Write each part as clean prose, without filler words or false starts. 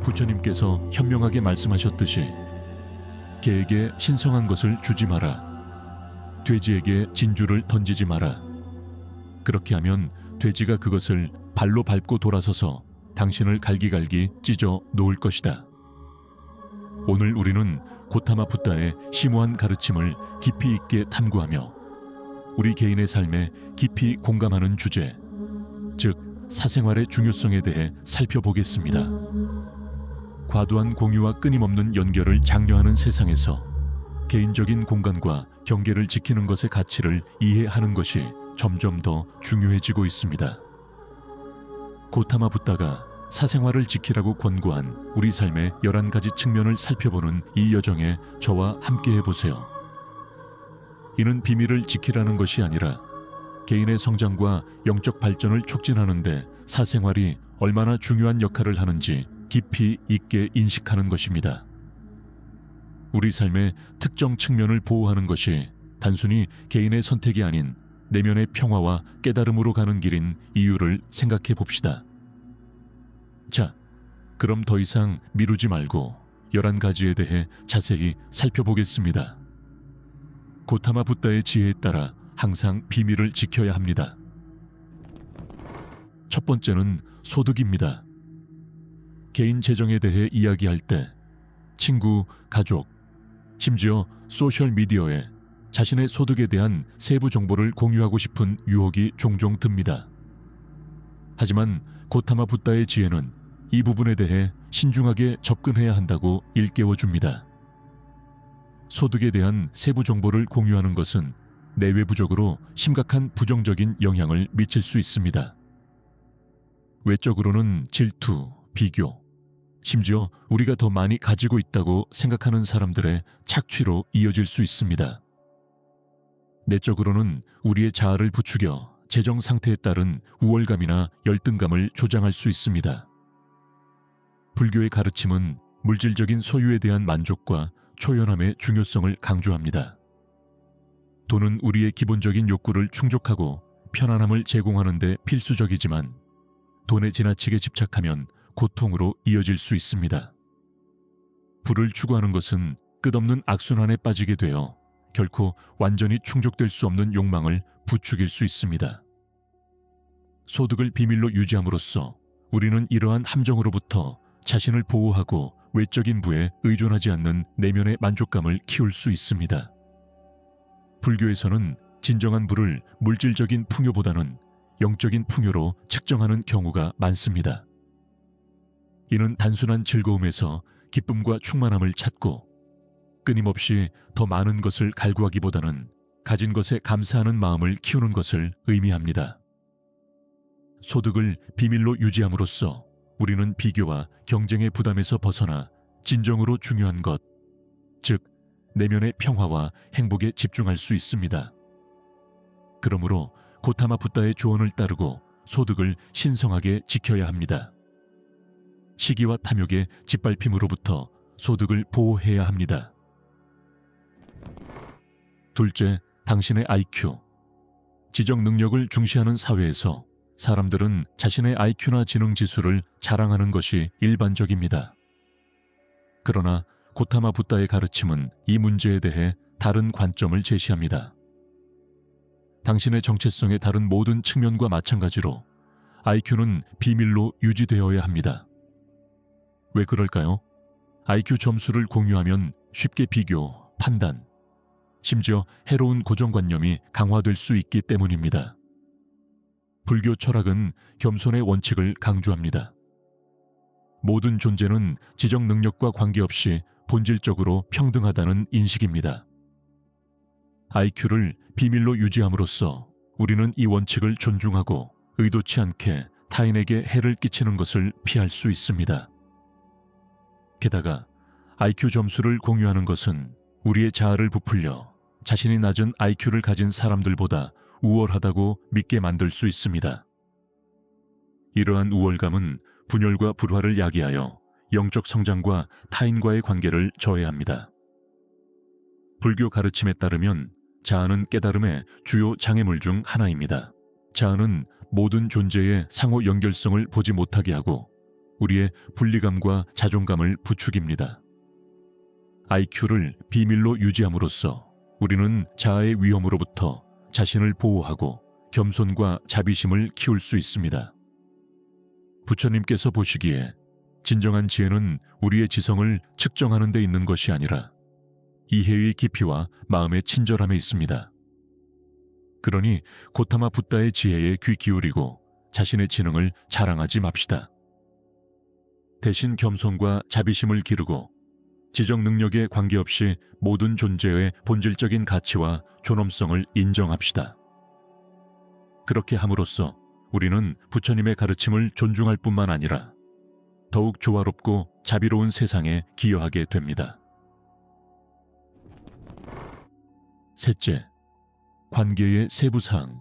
부처님께서 현명하게 말씀하셨듯이 개에게 신성한 것을 주지 마라. 돼지에게 진주를 던지지 마라. 그렇게 하면 돼지가 그것을 발로 밟고 돌아서서 당신을 갈기갈기 찢어 놓을 것이다. 오늘 우리는 고타마 붓다의 심오한 가르침을 깊이 있게 탐구하며 우리 개인의 삶에 깊이 공감하는 주제, 즉 사생활의 중요성에 대해 살펴보겠습니다. 과도한 공유와 끊임없는 연결을 장려하는 세상에서 개인적인 공간과 경계를 지키는 것의 가치를 이해하는 것이 점점 더 중요해지고 있습니다. 고타마 붓다가 사생활을 지키라고 권고한 우리 삶의 11가지 측면을 살펴보는 이 여정에 저와 함께 해보세요. 이는 비밀을 지키라는 것이 아니라 개인의 성장과 영적 발전을 촉진하는 데 사생활이 얼마나 중요한 역할을 하는지 깊이 있게 인식하는 것입니다. 우리 삶의 특정 측면을 보호하는 것이 단순히 개인의 선택이 아닌 내면의 평화와 깨달음으로 가는 길인 이유를 생각해 봅시다. 자, 그럼 더 이상 미루지 말고 11가지에 대해 자세히 살펴보겠습니다. 고타마 붓다의 지혜에 따라 항상 비밀을 지켜야 합니다. 첫 번째는 소득입니다. 개인 재정에 대해 이야기할 때 친구, 가족, 심지어 소셜미디어에 자신의 소득에 대한 세부 정보를 공유하고 싶은 유혹이 종종 듭니다. 하지만 고타마 붓다의 지혜는 이 부분에 대해 신중하게 접근해야 한다고 일깨워줍니다. 소득에 대한 세부 정보를 공유하는 것은 내외부적으로 심각한 부정적인 영향을 미칠 수 있습니다. 외적으로는 질투, 비교, 심지어 우리가 더 많이 가지고 있다고 생각하는 사람들의 착취로 이어질 수 있습니다. 내적으로는 우리의 자아를 부추겨 재정 상태에 따른 우월감이나 열등감을 조장할 수 있습니다. 불교의 가르침은 물질적인 소유에 대한 만족과 초연함의 중요성을 강조합니다. 돈은 우리의 기본적인 욕구를 충족하고 편안함을 제공하는 데 필수적이지만 돈에 지나치게 집착하면 고통으로 이어질 수 있습니다. 부를 추구하는 것은 끝없는 악순환에 빠지게 되어 결코 완전히 충족될 수 없는 욕망을 부추길 수 있습니다. 소득을 비밀로 유지함으로써 우리는 이러한 함정으로부터 자신을 보호하고 외적인 부에 의존하지 않는 내면의 만족감을 키울 수 있습니다. 불교에서는 진정한 부를 물질적인 풍요보다는 영적인 풍요로 측정하는 경우가 많습니다. 이는 단순한 즐거움에서 기쁨과 충만함을 찾고 끊임없이 더 많은 것을 갈구하기보다는 가진 것에 감사하는 마음을 키우는 것을 의미합니다. 소득을 비밀로 유지함으로써 우리는 비교와 경쟁의 부담에서 벗어나 진정으로 중요한 것, 즉 내면의 평화와 행복에 집중할 수 있습니다. 그러므로 고타마 붓다의 조언을 따르고 소득을 신성하게 지켜야 합니다. 시기와 탐욕의 짓밟힘으로부터 소득을 보호해야 합니다. 둘째, 당신의 IQ. 지적 능력을 중시하는 사회에서 사람들은 자신의 IQ나 지능 지수를 자랑하는 것이 일반적입니다. 그러나 고타마 붓다의 가르침은 이 문제에 대해 다른 관점을 제시합니다. 당신의 정체성의 다른 모든 측면과 마찬가지로 IQ는 비밀로 유지되어야 합니다. 왜 그럴까요? IQ 점수를 공유하면 쉽게 비교, 판단, 심지어 해로운 고정관념이 강화될 수 있기 때문입니다. 불교 철학은 겸손의 원칙을 강조합니다. 모든 존재는 지적 능력과 관계없이 본질적으로 평등하다는 인식입니다. IQ를 비밀로 유지함으로써 우리는 이 원칙을 존중하고 의도치 않게 타인에게 해를 끼치는 것을 피할 수 있습니다. 게다가 IQ 점수를 공유하는 것은 우리의 자아를 부풀려 자신이 낮은 IQ를 가진 사람들보다 우월하다고 믿게 만들 수 있습니다. 이러한 우월감은 분열과 불화를 야기하여 영적 성장과 타인과의 관계를 저해합니다. 불교 가르침에 따르면 자아는 깨달음의 주요 장애물 중 하나입니다. 자아는 모든 존재의 상호 연결성을 보지 못하게 하고 우리의 분리감과 자존감을 부추깁니다. IQ를 비밀로 유지함으로써 우리는 자아의 위험으로부터 자신을 보호하고 겸손과 자비심을 키울 수 있습니다. 부처님께서 보시기에 진정한 지혜는 우리의 지성을 측정하는 데 있는 것이 아니라 이해의 깊이와 마음의 친절함에 있습니다. 그러니 고타마 붓다의 지혜에 귀 기울이고 자신의 지능을 자랑하지 맙시다. 대신 겸손과 자비심을 기르고 지적 능력에 관계없이 모든 존재의 본질적인 가치와 존엄성을 인정합시다. 그렇게 함으로써 우리는 부처님의 가르침을 존중할 뿐만 아니라 더욱 조화롭고 자비로운 세상에 기여하게 됩니다. 셋째, 관계의 세부사항.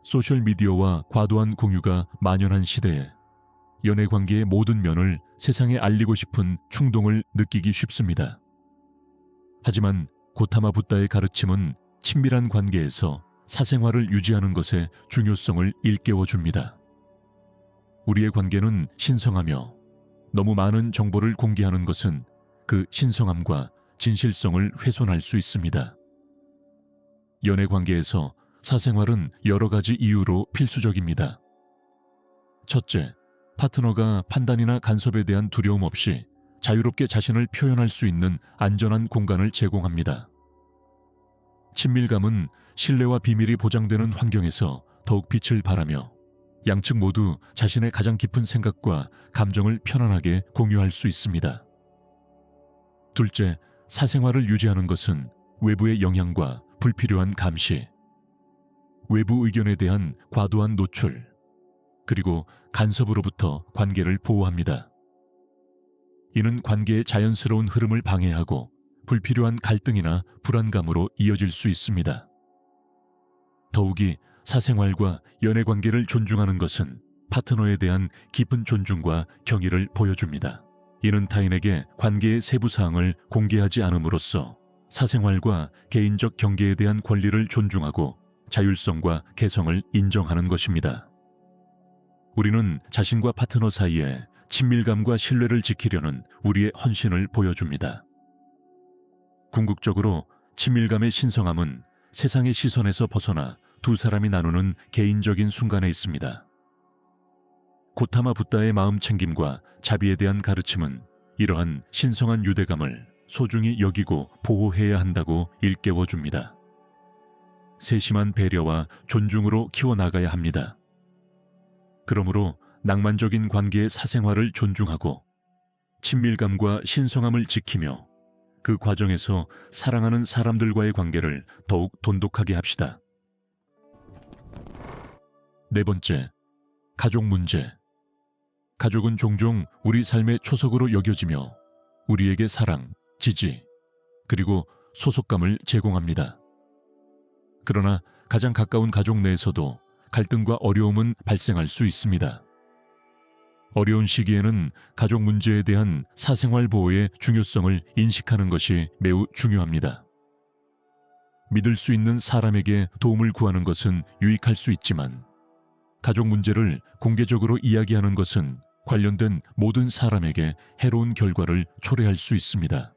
소셜미디어와 과도한 공유가 만연한 시대에 연애관계의 모든 면을 세상에 알리고 싶은 충동을 느끼기 쉽습니다. 하지만 고타마 붓다의 가르침은 친밀한 관계에서 사생활을 유지하는 것의 중요성을 일깨워줍니다. 우리의 관계는 신성하며 너무 많은 정보를 공개하는 것은 그 신성함과 진실성을 훼손할 수 있습니다. 연애관계에서 사생활은 여러 가지 이유로 필수적입니다. 첫째, 파트너가 판단이나 간섭에 대한 두려움 없이 자유롭게 자신을 표현할 수 있는 안전한 공간을 제공합니다. 친밀감은 신뢰와 비밀이 보장되는 환경에서 더욱 빛을 발하며 양측 모두 자신의 가장 깊은 생각과 감정을 편안하게 공유할 수 있습니다. 둘째, 사생활을 유지하는 것은 외부의 영향과 불필요한 감시, 외부 의견에 대한 과도한 노출, 그리고 간섭으로부터 관계를 보호합니다. 이는 관계의 자연스러운 흐름을 방해하고 불필요한 갈등이나 불안감으로 이어질 수 있습니다. 더욱이 사생활과 연애관계를 존중하는 것은 파트너에 대한 깊은 존중과 경의를 보여줍니다. 이는 타인에게 관계의 세부사항을 공개하지 않음으로써 사생활과 개인적 경계에 대한 권리를 존중하고 자율성과 개성을 인정하는 것입니다. 우리는 자신과 파트너 사이에 친밀감과 신뢰를 지키려는 우리의 헌신을 보여줍니다. 궁극적으로 친밀감의 신성함은 세상의 시선에서 벗어나 두 사람이 나누는 개인적인 순간에 있습니다. 고타마 붓다의 마음 챙김과 자비에 대한 가르침은 이러한 신성한 유대감을 소중히 여기고 보호해야 한다고 일깨워줍니다. 세심한 배려와 존중으로 키워나가야 합니다. 그러므로 낭만적인 관계의 사생활을 존중하고 친밀감과 신성함을 지키며 그 과정에서 사랑하는 사람들과의 관계를 더욱 돈독하게 합시다. 네 번째, 가족 문제. 가족은 종종 우리 삶의 초석으로 여겨지며 우리에게 사랑, 지지, 그리고 소속감을 제공합니다. 그러나 가장 가까운 가족 내에서도 갈등과 어려움은 발생할 수 있습니다. 어려운 시기에는 가족 문제에 대한 사생활 보호의 중요성을 인식하는 것이 매우 중요합니다. 믿을 수 있는 사람에게 도움을 구하는 것은 유익할 수 있지만 가족 문제를 공개적으로 이야기하는 것은 관련된 모든 사람에게 해로운 결과를 초래할 수 있습니다.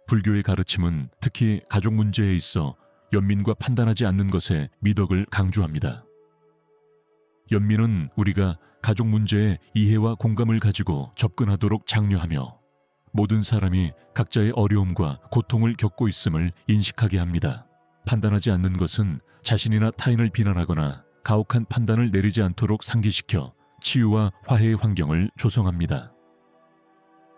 불교의 가르침은 특히 가족 문제에 있어 연민과 판단하지 않는 것에 미덕을 강조합니다. 연민은 우리가 가족 문제에 이해와 공감을 가지고 접근하도록 장려하며 모든 사람이 각자의 어려움과 고통을 겪고 있음을 인식하게 합니다. 판단하지 않는 것은 자신이나 타인을 비난하거나 가혹한 판단을 내리지 않도록 상기시켜 치유와 화해의 환경을 조성합니다.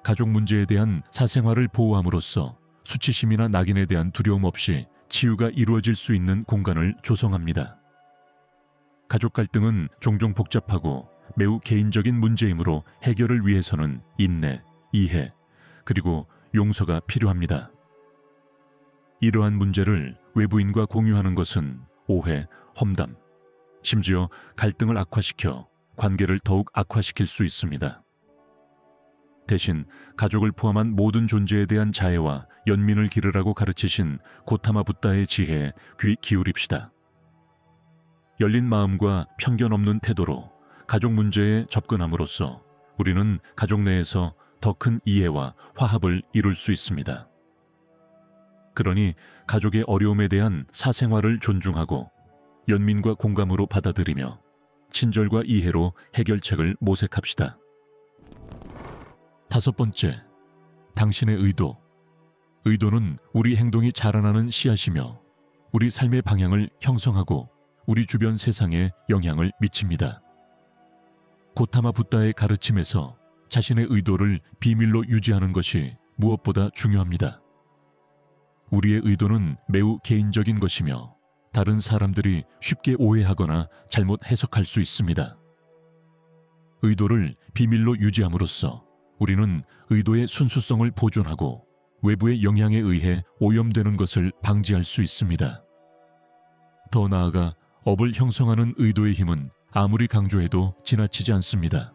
가족 문제에 대한 사생활을 보호함으로써 수치심이나 낙인에 대한 두려움 없이 치유가 이루어질 수 있는 공간을 조성합니다. 가족 갈등은 종종 복잡하고 매우 개인적인 문제이므로 해결을 위해서는 인내, 이해, 그리고 용서가 필요합니다. 이러한 문제를 외부인과 공유하는 것은 오해, 험담, 심지어 갈등을 악화시켜 관계를 더욱 악화시킬 수 있습니다. 대신 가족을 포함한 모든 존재에 대한 자애와 연민을 기르라고 가르치신 고타마 붓다의 지혜에 귀 기울입시다. 열린 마음과 편견 없는 태도로 가족 문제에 접근함으로써 우리는 가족 내에서 더 큰 이해와 화합을 이룰 수 있습니다. 그러니 가족의 어려움에 대한 사생활을 존중하고 연민과 공감으로 받아들이며 친절과 이해로 해결책을 모색합시다. 5번째, 당신의 의도. 의도는 우리 행동이 자라나는 씨앗이며 우리 삶의 방향을 형성하고 우리 주변 세상에 영향을 미칩니다. 고타마 붓다의 가르침에서 자신의 의도를 비밀로 유지하는 것이 무엇보다 중요합니다. 우리의 의도는 매우 개인적인 것이며 다른 사람들이 쉽게 오해하거나 잘못 해석할 수 있습니다. 의도를 비밀로 유지함으로써 우리는 의도의 순수성을 보존하고 외부의 영향에 의해 오염되는 것을 방지할 수 있습니다. 더 나아가 업을 형성하는 의도의 힘은 아무리 강조해도 지나치지 않습니다.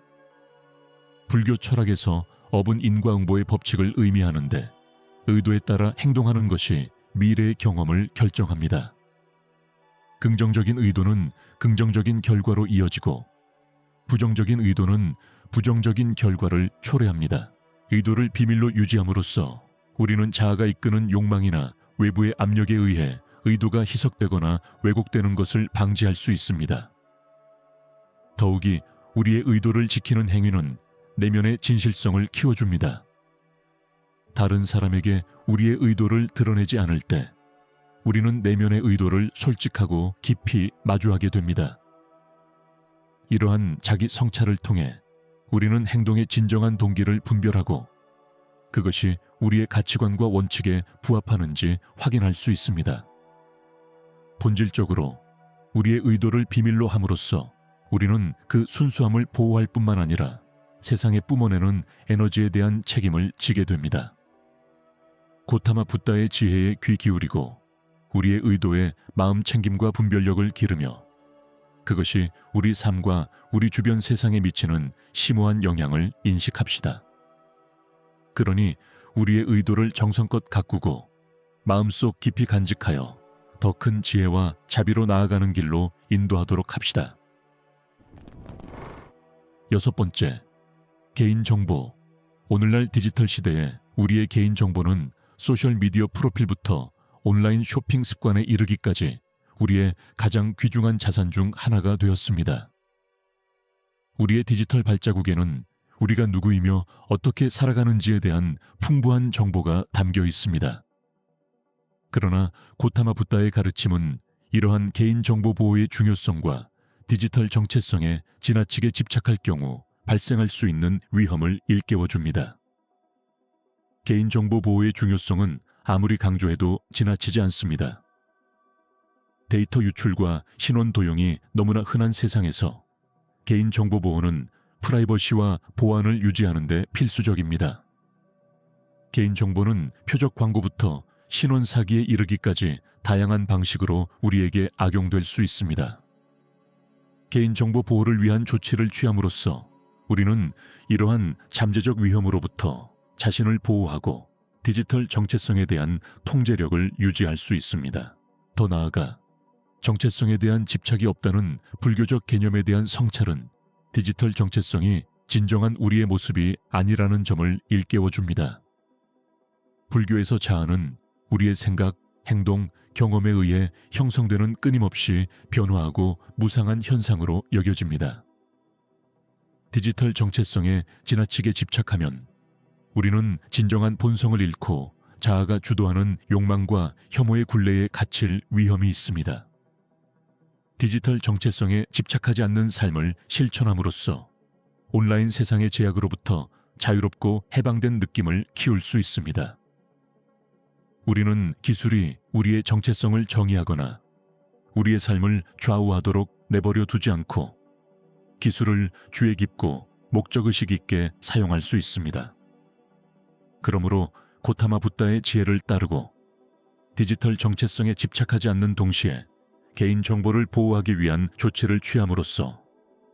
불교 철학에서 업은 인과응보의 법칙을 의미하는데 의도에 따라 행동하는 것이 미래의 경험을 결정합니다. 긍정적인 의도는 긍정적인 결과로 이어지고 부정적인 의도는 부정적인 결과를 초래합니다. 의도를 비밀로 유지함으로써 우리는 자아가 이끄는 욕망이나 외부의 압력에 의해 의도가 희석되거나 왜곡되는 것을 방지할 수 있습니다. 더욱이 우리의 의도를 지키는 행위는 내면의 진실성을 키워줍니다. 다른 사람에게 우리의 의도를 드러내지 않을 때 우리는 내면의 의도를 솔직하고 깊이 마주하게 됩니다. 이러한 자기 성찰을 통해 우리는 행동의 진정한 동기를 분별하고 그것이 우리의 가치관과 원칙에 부합하는지 확인할 수 있습니다. 본질적으로 우리의 의도를 비밀로 함으로써 우리는 그 순수함을 보호할 뿐만 아니라 세상에 뿜어내는 에너지에 대한 책임을 지게 됩니다. 고타마 붓다의 지혜에 귀 기울이고 우리의 의도에 마음 챙김과 분별력을 기르며 그것이 우리 삶과 우리 주변 세상에 미치는 심오한 영향을 인식합시다. 그러니 우리의 의도를 정성껏 가꾸고 마음속 깊이 간직하여 더 큰 지혜와 자비로 나아가는 길로 인도하도록 합시다. 6번째, 개인정보. 오늘날 디지털 시대에 우리의 개인정보는 소셜미디어 프로필부터 온라인 쇼핑 습관에 이르기까지 우리의 가장 귀중한 자산 중 하나가 되었습니다. 우리의 디지털 발자국에는 우리가 누구이며 어떻게 살아가는지에 대한 풍부한 정보가 담겨 있습니다. 그러나 고타마 붓다의 가르침은 이러한 개인정보 보호의 중요성과 디지털 정체성에 지나치게 집착할 경우 발생할 수 있는 위험을 일깨워줍니다. 개인정보 보호의 중요성은 아무리 강조해도 지나치지 않습니다. 데이터 유출과 신원 도용이 너무나 흔한 세상에서 개인정보 보호는 프라이버시와 보안을 유지하는 데 필수적입니다. 개인정보는 표적 광고부터 신원 사기에 이르기까지 다양한 방식으로 우리에게 악용될 수 있습니다. 개인정보 보호를 위한 조치를 취함으로써 우리는 이러한 잠재적 위험으로부터 자신을 보호하고 디지털 정체성에 대한 통제력을 유지할 수 있습니다. 더 나아가 정체성에 대한 집착이 없다는 불교적 개념에 대한 성찰은 디지털 정체성이 진정한 우리의 모습이 아니라는 점을 일깨워줍니다. 불교에서 자아는 우리의 생각, 행동, 경험에 의해 형성되는 끊임없이 변화하고 무상한 현상으로 여겨집니다. 디지털 정체성에 지나치게 집착하면 우리는 진정한 본성을 잃고 자아가 주도하는 욕망과 혐오의 굴레에 갇힐 위험이 있습니다. 디지털 정체성에 집착하지 않는 삶을 실천함으로써 온라인 세상의 제약으로부터 자유롭고 해방된 느낌을 키울 수 있습니다. 우리는 기술이 우리의 정체성을 정의하거나 우리의 삶을 좌우하도록 내버려 두지 않고 기술을 주의 깊고 목적의식 있게 사용할 수 있습니다. 그러므로 고타마 붓다의 지혜를 따르고 디지털 정체성에 집착하지 않는 동시에 개인정보를 보호하기 위한 조치를 취함으로써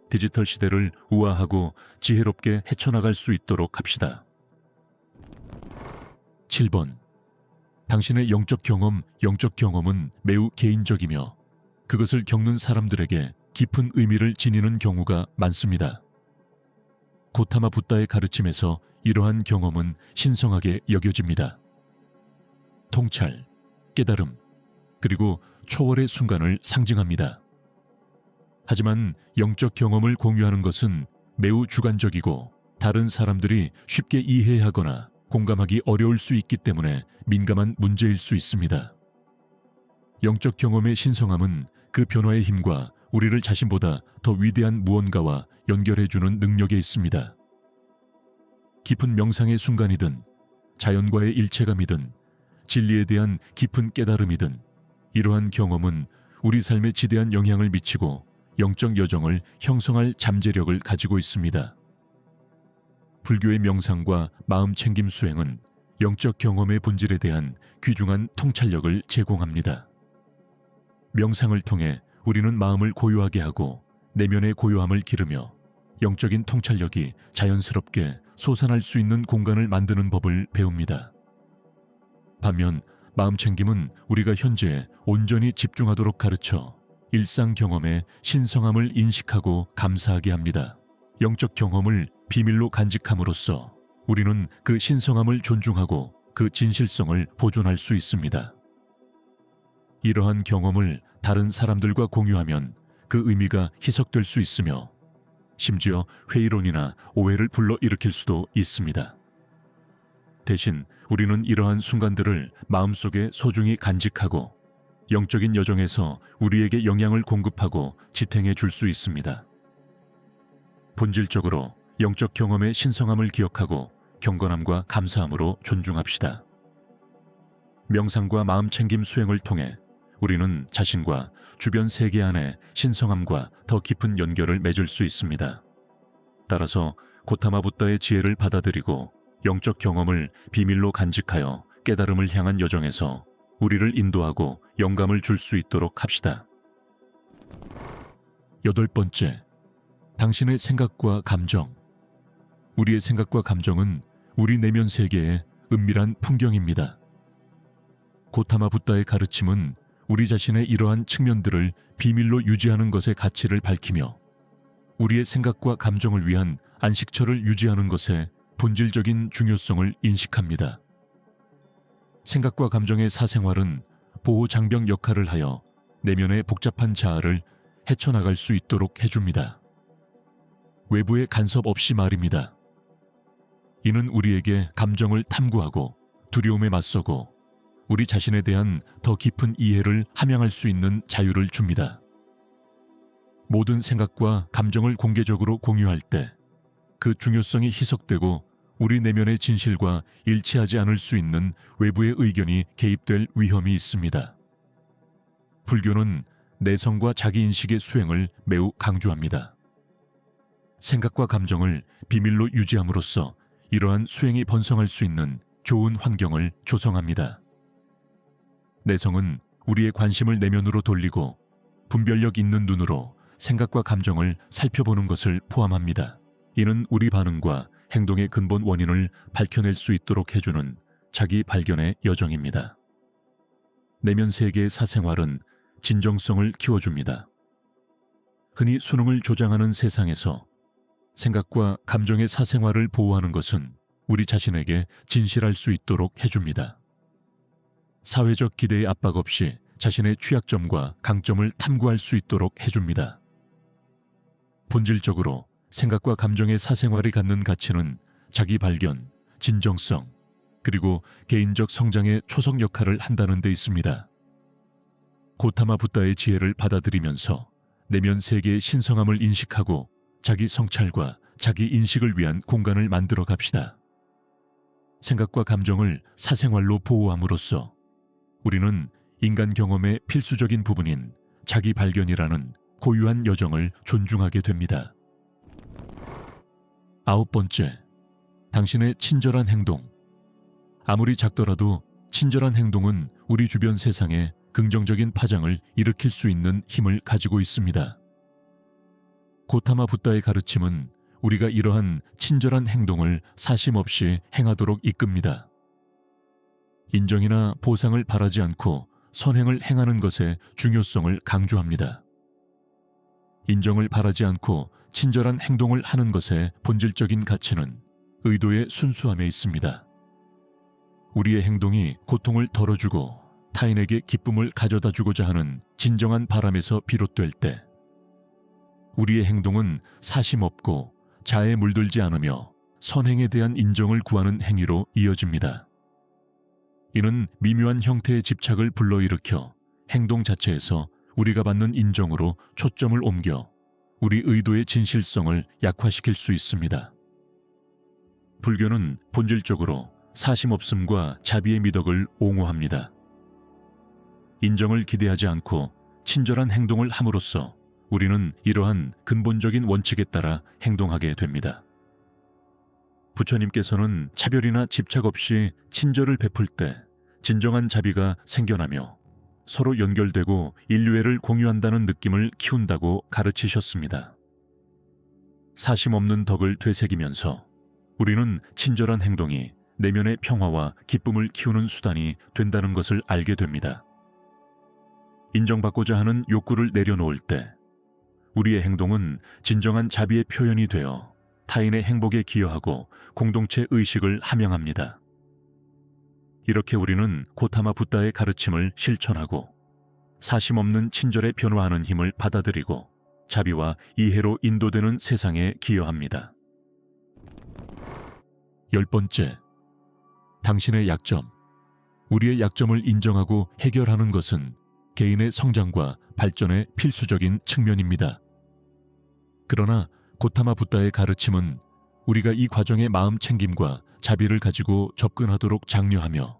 디지털 시대를 우아하고 지혜롭게 헤쳐나갈 수 있도록 합시다. 7번. 당신의 영적 경험은 매우 개인적이며 그것을 겪는 사람들에게 깊은 의미를 지니는 경우가 많습니다. 고타마 붓다의 가르침에서 이러한 경험은 신성하게 여겨집니다. 통찰, 깨달음, 그리고 초월의 순간을 상징합니다. 하지만 영적 경험을 공유하는 것은 매우 주관적이고 다른 사람들이 쉽게 이해하거나 공감하기 어려울 수 있기 때문에 민감한 문제일 수 있습니다. 영적 경험의 신성함은 그 변화의 힘과 우리를 자신보다 더 위대한 무언가와 연결해주는 능력에 있습니다. 깊은 명상의 순간이든 자연과의 일체감이든 진리에 대한 깊은 깨달음이든 이러한 경험은 우리 삶에 지대한 영향을 미치고 영적 여정을 형성할 잠재력을 가지고 있습니다. 불교의 명상과 마음챙김 수행은 영적 경험의 본질에 대한 귀중한 통찰력을 제공합니다. 명상을 통해 우리는 마음을 고요하게 하고 내면의 고요함을 기르며 영적인 통찰력이 자연스럽게 솟아날 수 있는 공간을 만드는 법을 배웁니다. 반면 마음챙김은 우리가 현재에 온전히 집중하도록 가르쳐 일상 경험의 신성함을 인식하고 감사하게 합니다. 영적 경험을 비밀로 간직함으로써 우리는 그 신성함을 존중하고 그 진실성을 보존할 수 있습니다. 이러한 경험을 다른 사람들과 공유하면 그 의미가 희석될 수 있으며 심지어 회의론이나 오해를 불러일으킬 수도 있습니다. 대신 우리는 이러한 순간들을 마음속에 소중히 간직하고 영적인 여정에서 우리에게 영향을 공급하고 지탱해 줄 수 있습니다. 본질적으로 영적 경험의 신성함을 기억하고 경건함과 감사함으로 존중합시다. 명상과 마음챙김 수행을 통해 우리는 자신과 주변 세계 안의 신성함과 더 깊은 연결을 맺을 수 있습니다. 따라서 고타마 붓다의 지혜를 받아들이고 영적 경험을 비밀로 간직하여 깨달음을 향한 여정에서 우리를 인도하고 영감을 줄 수 있도록 합시다. 8번째, 당신의 생각과 감정. 우리의 생각과 감정은 우리 내면 세계의 은밀한 풍경입니다. 고타마 붓다의 가르침은 우리 자신의 이러한 측면들을 비밀로 유지하는 것의 가치를 밝히며 우리의 생각과 감정을 위한 안식처를 유지하는 것의 본질적인 중요성을 인식합니다. 생각과 감정의 사생활은 보호 장벽 역할을 하여 내면의 복잡한 자아를 헤쳐나갈 수 있도록 해줍니다. 외부의 간섭 없이 말입니다. 이는 우리에게 감정을 탐구하고 두려움에 맞서고 우리 자신에 대한 더 깊은 이해를 함양할 수 있는 자유를 줍니다. 모든 생각과 감정을 공개적으로 공유할 때 그 중요성이 희석되고 우리 내면의 진실과 일치하지 않을 수 있는 외부의 의견이 개입될 위험이 있습니다. 불교는 내성과 자기인식의 수행을 매우 강조합니다. 생각과 감정을 비밀로 유지함으로써 이러한 수행이 번성할 수 있는 좋은 환경을 조성합니다. 내성은 우리의 관심을 내면으로 돌리고 분별력 있는 눈으로 생각과 감정을 살펴보는 것을 포함합니다. 이는 우리 반응과 행동의 근본 원인을 밝혀낼 수 있도록 해주는 자기 발견의 여정입니다. 내면 세계의 사생활은 진정성을 키워줍니다. 흔히 수능을 조장하는 세상에서 생각과 감정의 사생활을 보호하는 것은 우리 자신에게 진실할 수 있도록 해줍니다. 사회적 기대의 압박 없이 자신의 취약점과 강점을 탐구할 수 있도록 해줍니다. 본질적으로 생각과 감정의 사생활이 갖는 가치는 자기 발견, 진정성, 그리고 개인적 성장의 초석 역할을 한다는 데 있습니다. 고타마 붓다의 지혜를 받아들이면서 내면 세계의 신성함을 인식하고 자기 성찰과 자기 인식을 위한 공간을 만들어 갑시다. 생각과 감정을 사생활로 보호함으로써 우리는 인간 경험의 필수적인 부분인 자기 발견이라는 고유한 여정을 존중하게 됩니다. 9번째, 당신의 친절한 행동. 아무리 작더라도 친절한 행동은 우리 주변 세상에 긍정적인 파장을 일으킬 수 있는 힘을 가지고 있습니다. 고타마 붓다의 가르침은 우리가 이러한 친절한 행동을 사심 없이 행하도록 이끕니다. 인정이나 보상을 바라지 않고 선행을 행하는 것의 중요성을 강조합니다. 인정을 바라지 않고 친절한 행동을 하는 것의 본질적인 가치는 의도의 순수함에 있습니다. 우리의 행동이 고통을 덜어주고 타인에게 기쁨을 가져다 주고자 하는 진정한 바람에서 비롯될 때, 우리의 행동은 사심 없고 자애에 물들지 않으며 선행에 대한 인정을 구하는 행위로 이어집니다. 이는 미묘한 형태의 집착을 불러일으켜 행동 자체에서 우리가 받는 인정으로 초점을 옮겨 우리 의도의 진실성을 약화시킬 수 있습니다. 불교는 본질적으로 사심 없음과 자비의 미덕을 옹호합니다. 인정을 기대하지 않고 친절한 행동을 함으로써 우리는 이러한 근본적인 원칙에 따라 행동하게 됩니다. 부처님께서는 차별이나 집착 없이 친절을 베풀 때 진정한 자비가 생겨나며 서로 연결되고 인류애를 공유한다는 느낌을 키운다고 가르치셨습니다. 사심 없는 덕을 되새기면서 우리는 친절한 행동이 내면의 평화와 기쁨을 키우는 수단이 된다는 것을 알게 됩니다. 인정받고자 하는 욕구를 내려놓을 때 우리의 행동은 진정한 자비의 표현이 되어 타인의 행복에 기여하고 공동체 의식을 함양합니다. 이렇게 우리는 고타마 붓다의 가르침을 실천하고 사심 없는 친절에 변화하는 힘을 받아들이고 자비와 이해로 인도되는 세상에 기여합니다. 10번째, 당신의 약점. 우리의 약점을 인정하고 해결하는 것은 개인의 성장과 발전의 필수적인 측면입니다. 그러나 고타마 붓다의 가르침은 우리가 이 과정에 마음 챙김과 자비를 가지고 접근하도록 장려하며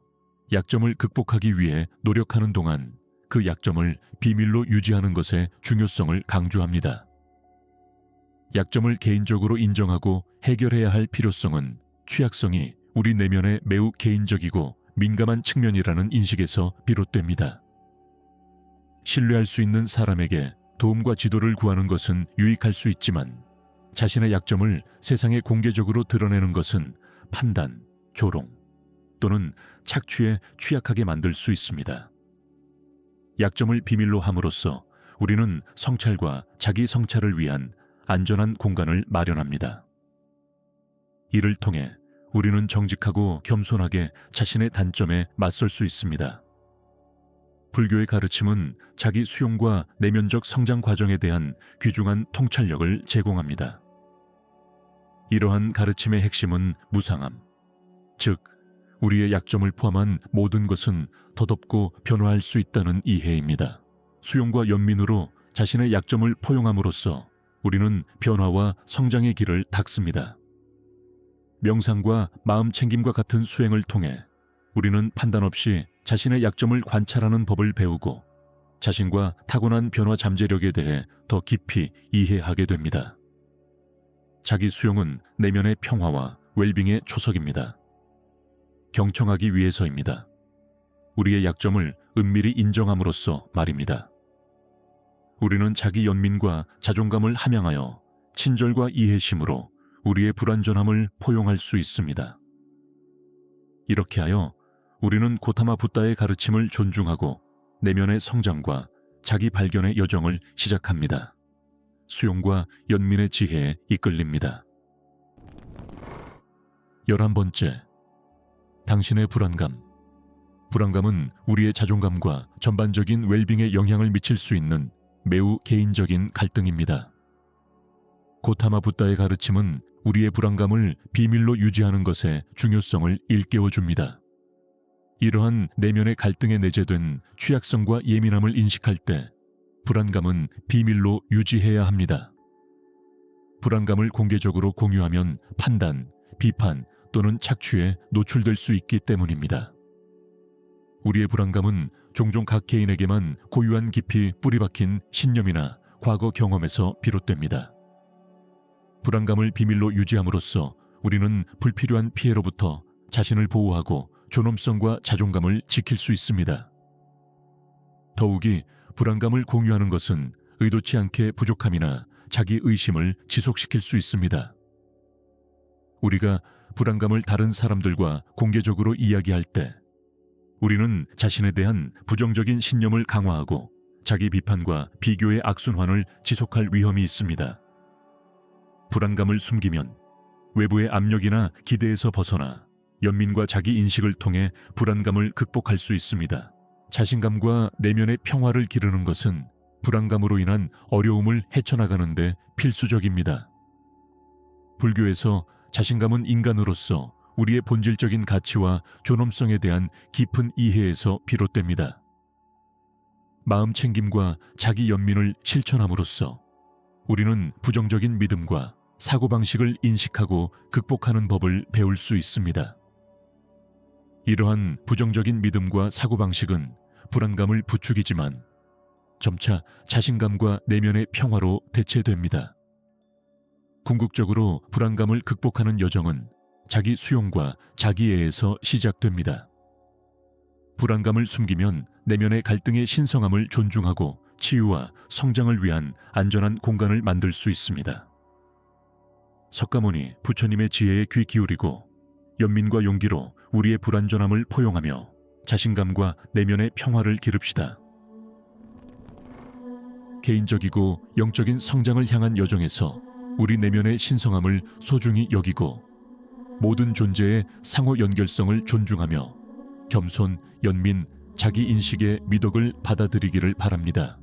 약점을 극복하기 위해 노력하는 동안 그 약점을 비밀로 유지하는 것의 중요성을 강조합니다. 약점을 개인적으로 인정하고 해결해야 할 필요성은 취약성이 우리 내면의 매우 개인적이고 민감한 측면이라는 인식에서 비롯됩니다. 신뢰할 수 있는 사람에게 도움과 지도를 구하는 것은 유익할 수 있지만 자신의 약점을 세상에 공개적으로 드러내는 것은 판단, 조롱 또는 착취에 취약하게 만들 수 있습니다. 약점을 비밀로 함으로써 우리는 성찰과 자기 성찰을 위한 안전한 공간을 마련합니다. 이를 통해 우리는 정직하고 겸손하게 자신의 단점에 맞설 수 있습니다. 불교의 가르침은 자기 수용과 내면적 성장 과정에 대한 귀중한 통찰력을 제공합니다. 이러한 가르침의 핵심은 무상함, 즉 우리의 약점을 포함한 모든 것은 덧없고 변화할 수 있다는 이해입니다. 수용과 연민으로 자신의 약점을 포용함으로써 우리는 변화와 성장의 길을 닦습니다. 명상과 마음 챙김과 같은 수행을 통해 우리는 판단 없이 자신의 약점을 관찰하는 법을 배우고 자신과 타고난 변화 잠재력에 대해 더 깊이 이해하게 됩니다. 자기 수용은 내면의 평화와 웰빙의 초석입니다. 경청하기 위해서입니다. 우리의 약점을 은밀히 인정함으로써 말입니다. 우리는 자기 연민과 자존감을 함양하여 친절과 이해심으로 우리의 불완전함을 포용할 수 있습니다. 이렇게 하여 우리는 고타마 붓다의 가르침을 존중하고 내면의 성장과 자기 발견의 여정을 시작합니다. 수용과 연민의 지혜에 이끌립니다. 11번째, 당신의 불안감. 불안감은 우리의 자존감과 전반적인 웰빙에 영향을 미칠 수 있는 매우 개인적인 갈등입니다. 고타마 붓다의 가르침은 우리의 불안감을 비밀로 유지하는 것의 중요성을 일깨워 줍니다. 이러한 내면의 갈등에 내재된 취약성과 예민함을 인식할 때 불안감은 비밀로 유지해야 합니다. 불안감을 공개적으로 공유하면 판단, 비판 또는 착취에 노출될 수 있기 때문입니다. 우리의 불안감은 종종 각 개인에게만 고유한 깊이 뿌리박힌 신념이나 과거 경험에서 비롯됩니다. 불안감을 비밀로 유지함으로써 우리는 불필요한 피해로부터 자신을 보호하고 존엄성과 자존감을 지킬 수 있습니다. 더욱이 불안감을 공유하는 것은 의도치 않게 부족함이나 자기 의심을 지속시킬 수 있습니다. 우리가 불안감을 다른 사람들과 공개적으로 이야기할 때 우리는 자신에 대한 부정적인 신념을 강화하고 자기 비판과 비교의 악순환을 지속할 위험이 있습니다. 불안감을 숨기면 외부의 압력이나 기대에서 벗어나 연민과 자기 인식을 통해 불안감을 극복할 수 있습니다. 자신감과 내면의 평화를 기르는 것은 불안감으로 인한 어려움을 헤쳐나가는 데 필수적입니다. 불교에서 자신감은 인간으로서 우리의 본질적인 가치와 존엄성에 대한 깊은 이해에서 비롯됩니다. 마음 챙김과 자기 연민을 실천함으로써 우리는 부정적인 믿음과 사고방식을 인식하고 극복하는 법을 배울 수 있습니다. 이러한 부정적인 믿음과 사고방식은 불안감을 부추기지만 점차 자신감과 내면의 평화로 대체됩니다. 궁극적으로 불안감을 극복하는 여정은 자기 수용과 자기애에서 시작됩니다. 불안감을 숨기면 내면의 갈등의 신성함을 존중하고 치유와 성장을 위한 안전한 공간을 만들 수 있습니다. 석가모니 부처님의 지혜에 귀 기울이고 연민과 용기로 우리의 불완전함을 포용하며 자신감과 내면의 평화를 기릅시다. 개인적이고 영적인 성장을 향한 여정에서 우리 내면의 신성함을 소중히 여기고 모든 존재의 상호 연결성을 존중하며 겸손, 연민, 자기 인식의 미덕을 받아들이기를 바랍니다.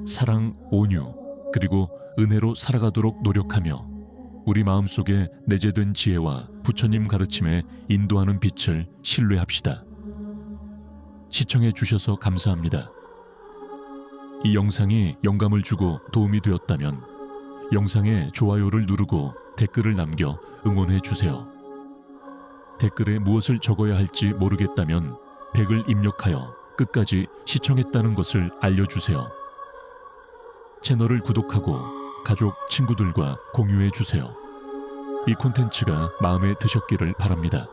사랑, 온유, 그리고 은혜로 살아가도록 노력하며 우리 마음속에 내재된 지혜와 부처님 가르침에 인도하는 빛을 신뢰합시다. 시청해 주셔서 감사합니다. 이 영상이 영감을 주고 도움이 되었다면 영상에 좋아요를 누르고 댓글을 남겨 응원해 주세요. 댓글에 무엇을 적어야 할지 모르겠다면 100을 입력하여 끝까지 시청했다는 것을 알려주세요. 채널을 구독하고 가족, 친구들과 공유해 주세요. 이 콘텐츠가 마음에 드셨기를 바랍니다.